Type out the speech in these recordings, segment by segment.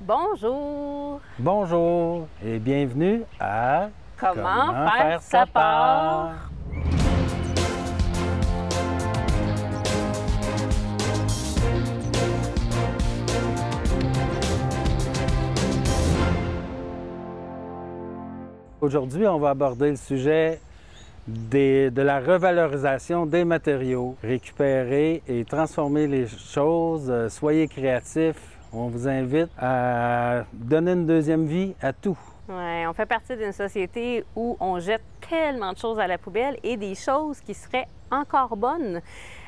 Bonjour! Bonjour et bienvenue à Comment faire sa part? Aujourd'hui, on va aborder le sujet de la revalorisation des matériaux. Récupérer et transformer les choses. Soyez créatifs. On vous invite à donner une deuxième vie à tout. Ouais, on fait partie d'une société où on jette tellement de choses à la poubelle et des choses qui seraient encore bonnes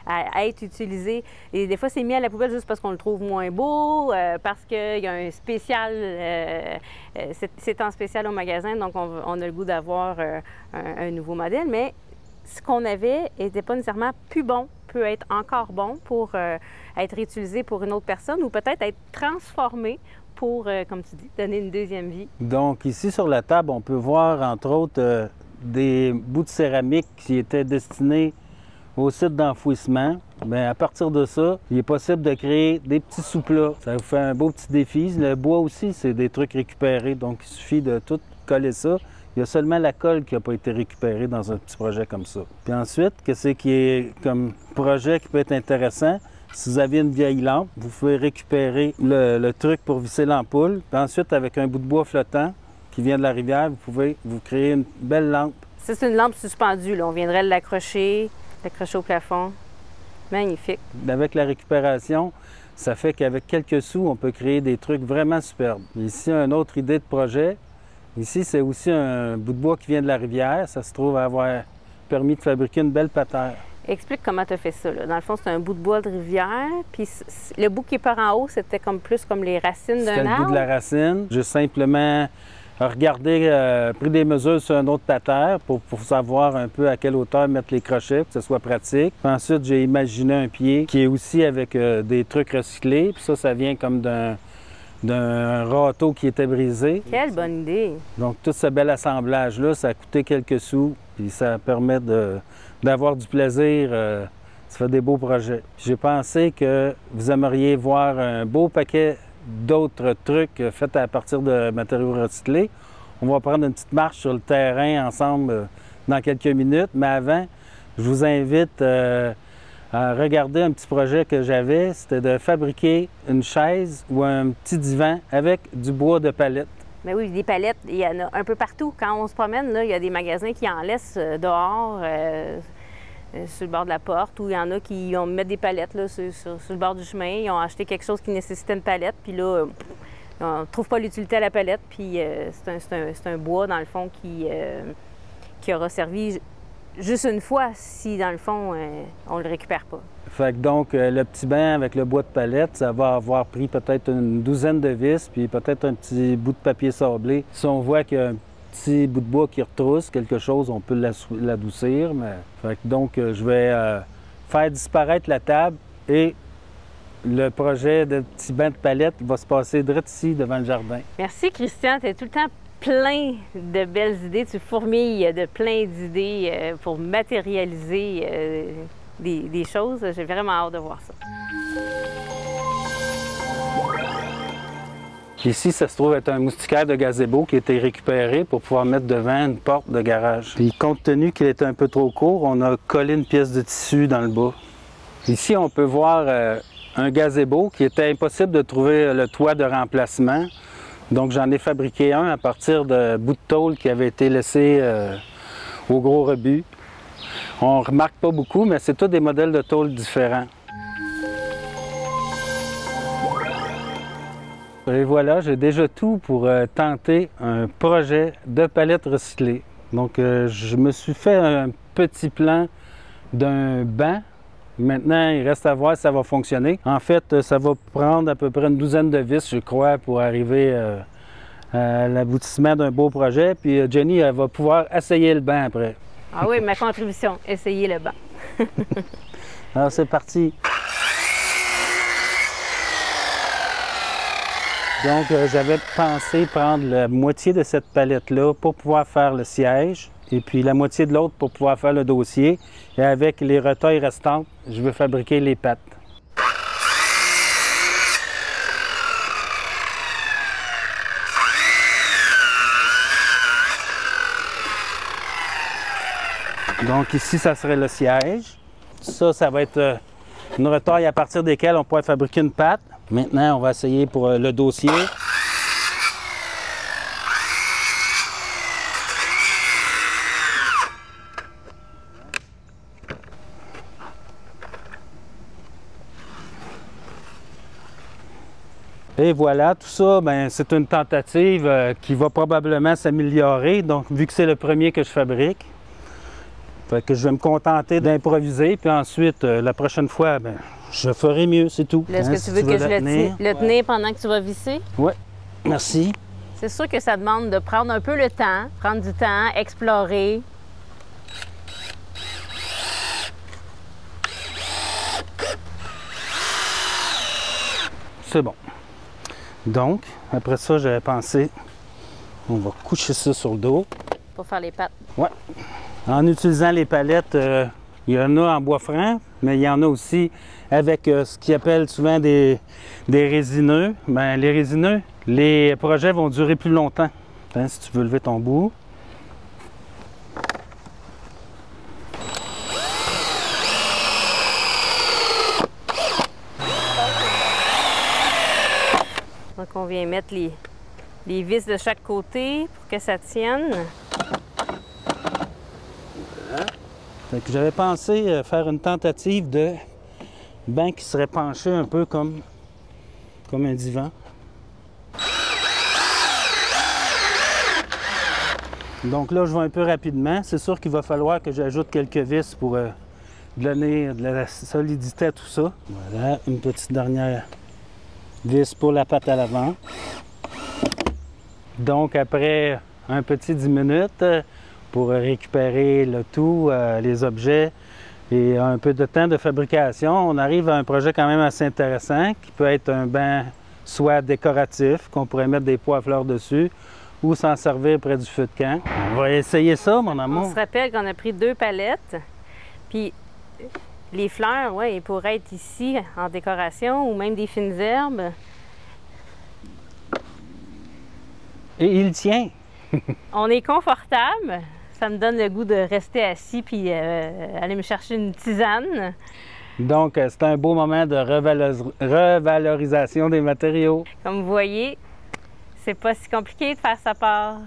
à être utilisées. Et des fois, c'est mis à la poubelle juste parce qu'on le trouve moins beau, parce qu'il y a un spécial, c'est en spécial au magasin, donc on a le goût d'avoir un nouveau modèle. Mais ce qu'on avait n'était pas nécessairement plus bon, peut être encore bon pour être réutilisé pour une autre personne ou peut-être être transformé pour, comme tu dis, donner une deuxième vie. Donc ici sur la table, on peut voir entre autres des bouts de céramique qui étaient destinés au site d'enfouissement. Bien, à partir de ça, il est possible de créer des petits sous-plats. Ça vous fait un beau petit défi. Le bois aussi, c'est des trucs récupérés, donc il suffit de tout coller ça. Il y a seulement la colle qui n'a pas été récupérée dans un petit projet comme ça. Puis ensuite, qu'est-ce qui est comme projet qui peut être intéressant? Si vous avez une vieille lampe, vous pouvez récupérer le truc pour visser l'ampoule. Puis ensuite, avec un bout de bois flottant qui vient de la rivière, vous pouvez vous créer une belle lampe. Ça, c'est une lampe suspendue, là. On viendrait l'accrocher au plafond. Magnifique. Avec la récupération, ça fait qu'avec quelques sous, on peut créer des trucs vraiment superbes. Ici, une autre idée de projet. Ici, c'est aussi un bout de bois qui vient de la rivière. Ça se trouve avoir permis de fabriquer une belle patère. Explique comment tu as fait ça, là. Dans le fond, c'est un bout de bois de rivière, puis le bout qui est par en haut, c'était comme plus comme les racines d'un arbre. C'était le bout de la racine. J'ai simplement regardé, pris des mesures sur un autre patère pour savoir un peu à quelle hauteur mettre les crochets, pour que ce soit pratique. Puis ensuite, j'ai imaginé un pied qui est aussi avec des trucs recyclés. Puis ça vient comme d'un râteau qui était brisé. Quelle bonne idée! Donc, tout ce bel assemblage-là, ça a coûté quelques sous, puis ça permet d'avoir du plaisir. Ça fait des beaux projets. J'ai pensé que vous aimeriez voir un beau paquet d'autres trucs faits à partir de matériaux recyclés. On va prendre une petite marche sur le terrain ensemble dans quelques minutes, mais avant, je vous invite à regarder un petit projet que j'avais. C'était de fabriquer une chaise ou un petit divan avec du bois de palette. Mais oui, des palettes, il y en a un peu partout. Quand on se promène, là, il y a des magasins qui en laissent dehors, sur le bord de la porte, ou il y en a qui mettent des palettes là, sur le bord du chemin. Ils ont acheté quelque chose qui nécessitait une palette, puis là, on ne trouve pas l'utilité à la palette, puis c'est un bois, dans le fond, qui aura servi juste une fois si, dans le fond, on ne le récupère pas. Fait que donc, le petit banc avec le bois de palette, ça va avoir pris peut-être une douzaine de vis, puis peut-être un petit bout de papier sablé. Si on voit qu'il y a un petit bout de bois qui retrousse quelque chose, on peut l'adoucir. Mais... Fait que donc, je vais faire disparaître la table et le projet de petit banc de palette va se passer direct ici, devant le jardin. Merci, Christian. Tu es tout le temps plein de belles idées. Tu fourmilles de plein d'idées pour matérialiser des choses. J'ai vraiment hâte de voir ça. Ici, ça se trouve être un moustiquaire de gazebo qui a été récupéré pour pouvoir mettre devant une porte de garage. Puis, compte tenu qu'il était un peu trop court, on a collé une pièce de tissu dans le bas. Ici, on peut voir un gazebo qui était impossible de trouver le toit de remplacement. Donc, j'en ai fabriqué un à partir de bouts de tôle qui avaient été laissés au gros rebut. On ne remarque pas beaucoup, mais c'est tous des modèles de tôle différents. Et voilà, j'ai déjà tout pour tenter un projet de palette recyclée. Donc, je me suis fait un petit plan d'un banc. Maintenant, il reste à voir si ça va fonctionner. En fait, ça va prendre à peu près une douzaine de vis, je crois, pour arriver à l'aboutissement d'un beau projet. Puis Jenny, elle va pouvoir essayer le banc après. Ah oui, ma contribution, essayer le banc. Alors, c'est parti. Donc, j'avais pensé prendre la moitié de cette palette-là pour pouvoir faire le siège et puis la moitié de l'autre pour pouvoir faire le dossier. Et avec les retailles restantes, je vais fabriquer les pattes. Donc ici, ça serait le siège. Ça va être une retaille à partir desquelles on pourrait fabriquer une patte. Maintenant, on va essayer pour le dossier. Et voilà, tout ça, c'est une tentative qui va probablement s'améliorer. Donc, vu que c'est le premier que je fabrique, fait que je vais me contenter d'improviser. Puis ensuite, la prochaine fois, je ferai mieux, c'est tout. Est-ce que tu veux que je le tenir pendant que tu vas visser? Oui, merci. C'est sûr que ça demande de prendre un peu le temps, prendre du temps, explorer. C'est bon. Donc, après ça, j'avais pensé, on va coucher ça sur le dos. Pour faire les pattes. Oui. En utilisant les palettes, il y en a en bois franc, mais il y en a aussi avec ce qu'ils appellent souvent des résineux. Les résineux, les projets vont durer plus longtemps. Hein, si tu veux lever ton bout. Donc, on vient mettre les vis de chaque côté pour que ça tienne. J'avais pensé faire une tentative de banc qui serait penché un peu comme un divan. Donc là, je vais un peu rapidement. C'est sûr qu'il va falloir que j'ajoute quelques vis pour donner de la solidité à tout ça. Voilà, une petite dernière vis pour la patte à l'avant. Donc après un petit 10 minutes pour récupérer le tout, les objets et un peu de temps de fabrication, on arrive à un projet quand même assez intéressant qui peut être un banc soit décoratif, qu'on pourrait mettre des pots à fleurs dessus ou s'en servir près du feu de camp. On va essayer ça, mon amour. On se rappelle qu'on a pris 2 palettes, puis les fleurs, oui, ils pourraient être ici en décoration ou même des fines herbes. Et il tient! On est confortable. Ça me donne le goût de rester assis puis aller me chercher une tisane. Donc, c'est un beau moment de revalorisation des matériaux. Comme vous voyez, c'est pas si compliqué de faire sa part.